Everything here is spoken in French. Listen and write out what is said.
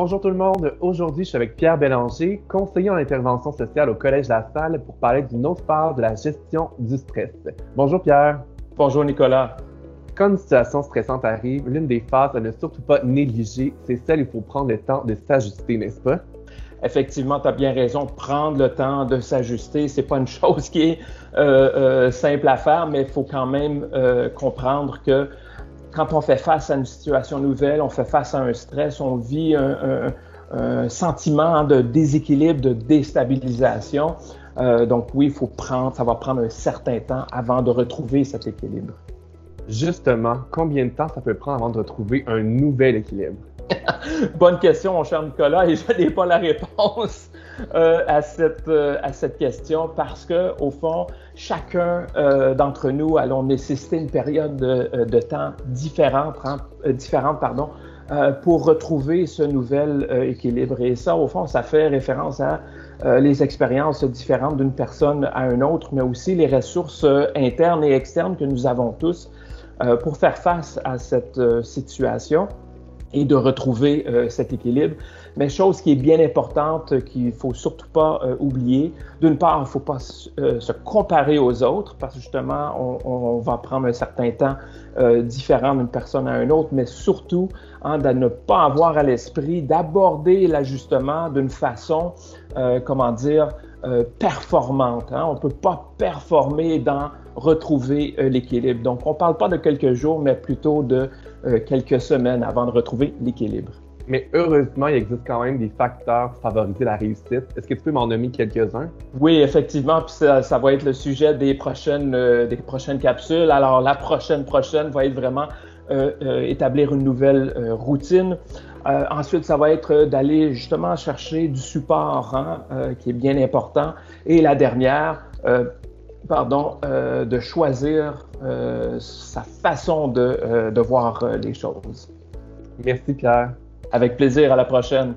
Bonjour tout le monde, aujourd'hui je suis avec Pierre Bélanger, conseiller en intervention sociale au Collège La Salle pour parler d'une autre part de la gestion du stress. Bonjour Pierre. Bonjour Nicolas. Quand une situation stressante arrive, l'une des phases à ne surtout pas négliger, c'est celle où il faut prendre le temps de s'ajuster, n'est-ce pas? Effectivement, tu as bien raison, prendre le temps de s'ajuster, c'est pas une chose qui est simple à faire, mais il faut quand même comprendre que quand on fait face à une situation nouvelle, on fait face à un stress, on vit un sentiment de déséquilibre, de déstabilisation. Donc oui, ça va prendre un certain temps avant de retrouver cet équilibre. Justement, combien de temps ça peut prendre avant de retrouver un nouvel équilibre? Bonne question, mon cher Nicolas, et je n'ai pas la réponse à cette question parce que, au fond, chacun d'entre nous allons nécessiter une période de temps différente, pour retrouver ce nouvel équilibre. Et ça, au fond, ça fait référence à les expériences différentes d'une personne à une autre, mais aussi les ressources internes et externes que nous avons tous pour faire face à cette situation et de retrouver cet équilibre. Mais chose qui est bien importante, qu'il ne faut surtout pas oublier, d'une part, il ne faut pas se comparer aux autres, parce que justement, on va prendre un certain temps différent d'une personne à une autre, mais surtout, de ne pas avoir à l'esprit d'aborder l'ajustement d'une façon, performante. On ne peut pas performer dans retrouver l'équilibre. Donc, on ne parle pas de quelques jours, mais plutôt de quelques semaines avant de retrouver l'équilibre. Mais heureusement, il existe quand même des facteurs pour favoriser la réussite. Est-ce que tu peux m'en nommer quelques-uns? Oui, effectivement, puis ça va être le sujet des prochaines capsules. Alors, la prochaine va être vraiment établir une nouvelle routine. Ensuite, ça va être d'aller justement chercher du support, qui est bien important. Et la dernière, de choisir sa façon de voir les choses. Merci Pierre. Avec plaisir, à la prochaine.